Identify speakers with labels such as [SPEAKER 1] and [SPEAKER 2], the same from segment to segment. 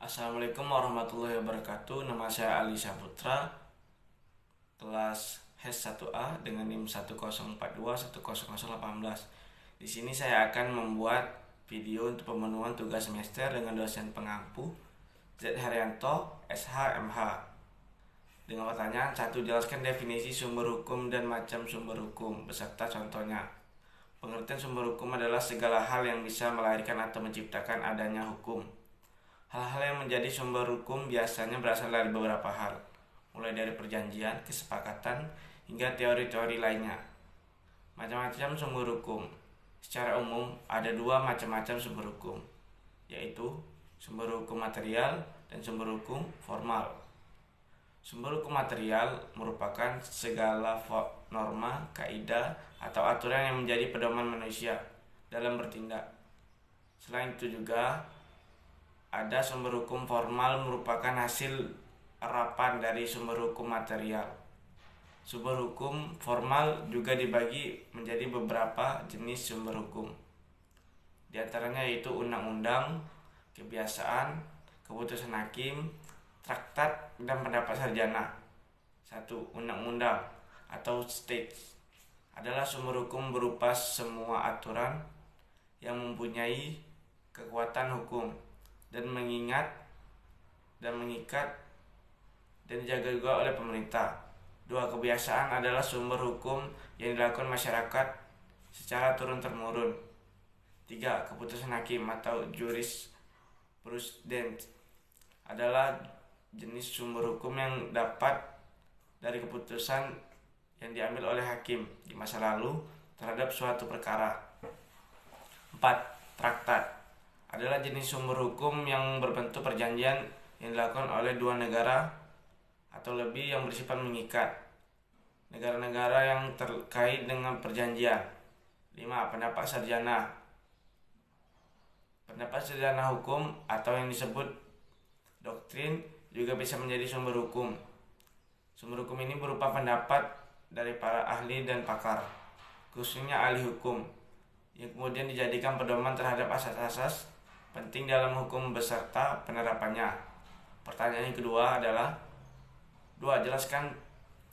[SPEAKER 1] Assalamualaikum warahmatullahi wabarakatuh. Nama saya Ali Saputra, kelas HES 1A dengan NIM 104210018. Di sini saya akan membuat video untuk pemenuhan tugas semester dengan dosen pengampu Z Haryanto, SH.MH. Dengan pertanyaan 1. Jelaskan definisi sumber hukum dan macam sumber hukum beserta contohnya. Pengertian sumber hukum adalah segala hal yang bisa melahirkan atau menciptakan adanya hukum. Hal-hal yang menjadi sumber hukum biasanya berasal dari beberapa hal, mulai dari perjanjian, kesepakatan, hingga teori-teori lainnya. Macam-macam sumber hukum. Secara umum, ada dua macam-macam sumber hukum, yaitu sumber hukum material dan sumber hukum formal. Sumber hukum material merupakan segala norma, kaidah, atau aturan yang menjadi pedoman manusia dalam bertindak. Selain itu juga ada sumber hukum formal merupakan hasil erapan dari sumber hukum material. Sumber hukum formal juga dibagi menjadi beberapa jenis sumber hukum. Di antaranya yaitu undang-undang, kebiasaan, keputusan hakim, traktat, dan pendapat sarjana. 1. Undang-undang atau statutes adalah sumber hukum berupa semua aturan yang mempunyai kekuatan hukum dan mengikat dan dijaga juga oleh pemerintah. 2. Kebiasaan adalah sumber hukum yang dilakukan masyarakat secara turun-temurun. 3. Keputusan hakim atau jurisprudence adalah jenis sumber hukum yang dapat dari keputusan yang diambil oleh hakim di masa lalu terhadap suatu perkara. 4. Traktat adalah jenis sumber hukum yang berbentuk perjanjian yang dilakukan oleh dua negara atau lebih yang bersifat mengikat negara-negara yang terkait dengan perjanjian. 5. Pendapat sarjana. Pendapat sarjana hukum atau yang disebut doktrin juga bisa menjadi sumber hukum. Sumber hukum ini berupa pendapat dari para ahli dan pakar, khususnya ahli hukum, yang kemudian dijadikan pedoman terhadap asas-asas penting dalam hukum beserta penerapannya. Pertanyaan yang kedua adalah 2. Jelaskan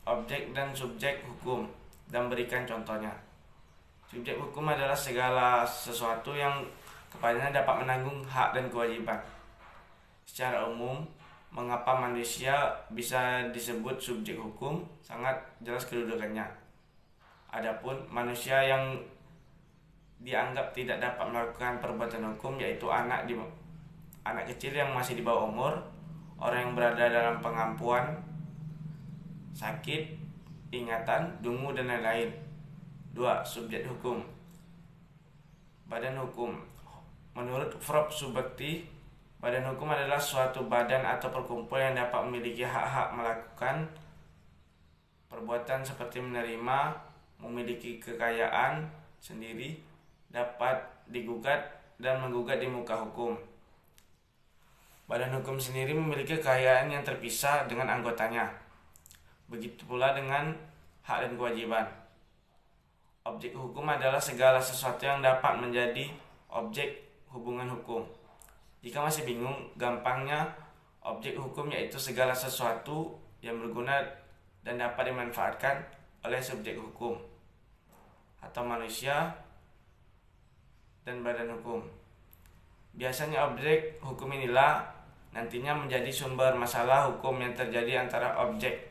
[SPEAKER 1] objek dan subjek hukum dan berikan contohnya. Subjek hukum adalah segala sesuatu yang kepadanya dapat menanggung hak dan kewajiban. Secara umum, mengapa manusia bisa disebut subjek hukum sangat jelas kedudukannya. Adapun manusia yang dianggap tidak dapat melakukan perbuatan hukum yaitu anak kecil yang masih di bawah umur, orang yang berada dalam pengampuan, sakit, ingatan, dungu, dan lain-lain. 2. Subjek hukum. Badan hukum. Menurut Freud Subjekti, badan hukum adalah suatu badan atau perkumpulan yang dapat memiliki hak-hak melakukan perbuatan seperti menerima, memiliki kekayaan sendiri, dapat digugat dan menggugat di muka hukum. Badan hukum sendiri memiliki kekayaan yang terpisah dengan anggotanya. Begitu pula dengan hak dan kewajiban. Objek hukum adalah segala sesuatu yang dapat menjadi objek hubungan hukum. Jika masih bingung, gampangnya objek hukum yaitu segala sesuatu yang berguna dan dapat dimanfaatkan oleh subjek hukum atau manusia dan badan hukum. Biasanya objek hukum inilah nantinya menjadi sumber masalah hukum yang terjadi antara objek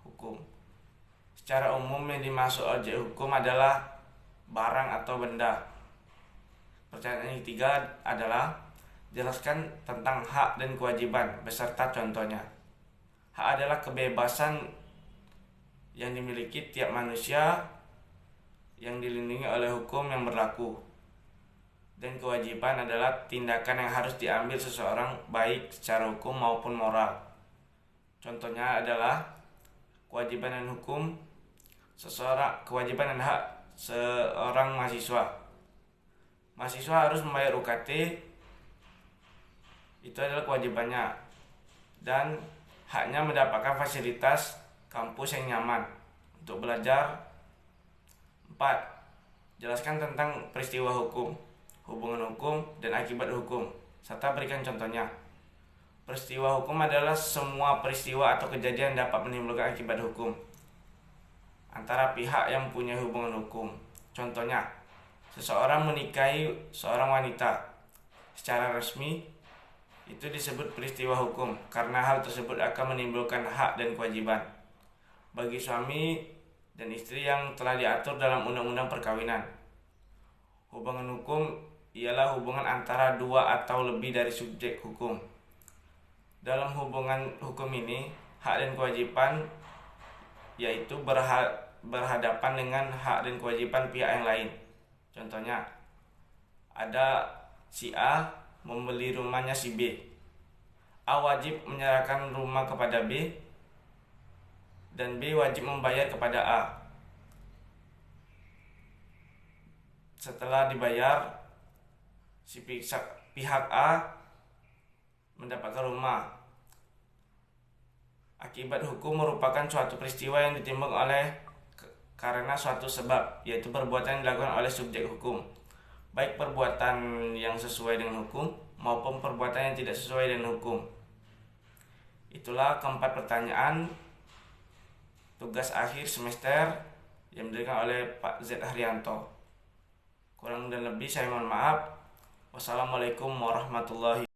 [SPEAKER 1] hukum. Secara umum yang dimaksud objek hukum adalah barang atau benda. Pertanyaan yang ketiga adalah jelaskan tentang hak dan kewajiban beserta contohnya. Hak adalah kebebasan yang dimiliki tiap manusia yang dilindungi oleh hukum yang berlaku. Dan kewajiban adalah tindakan yang harus diambil seseorang baik secara hukum maupun moral. Contohnya adalah kewajiban dan hak seorang mahasiswa. Mahasiswa harus membayar UKT, itu adalah kewajibannya, dan haknya mendapatkan fasilitas kampus yang nyaman untuk belajar. 4. Jelaskan tentang peristiwa hukum, hubungan hukum, dan akibat hukum, serta berikan contohnya. Peristiwa hukum adalah semua peristiwa atau kejadian yang dapat menimbulkan akibat hukum antara pihak yang punya hubungan hukum. Contohnya, seseorang menikahi seorang wanita secara resmi, itu disebut peristiwa hukum karena hal tersebut akan menimbulkan hak dan kewajiban bagi suami dan istri yang telah diatur dalam undang-undang perkawinan. Hubungan hukum ialah hubungan antara dua atau lebih dari subjek hukum. Dalam hubungan hukum ini, hak dan kewajiban yaitu berhadapan dengan hak dan kewajiban pihak yang lain. Contohnya, ada si A membeli rumahnya si B. A wajib menyerahkan rumah kepada B dan B wajib membayar kepada A. Setelah dibayar, si pihak A mendapatkan rumah. Akibat hukum merupakan suatu peristiwa yang ditimbulkan karena suatu sebab, yaitu perbuatan yang dilakukan oleh subjek hukum, baik perbuatan yang sesuai dengan hukum maupun perbuatan yang tidak sesuai dengan hukum. Itulah keempat pertanyaan tugas akhir semester yang diberikan oleh Pak Z Haryanto. Kurang dan lebih saya mohon maaf. Wassalamualaikum warahmatullahi wabarakatuh.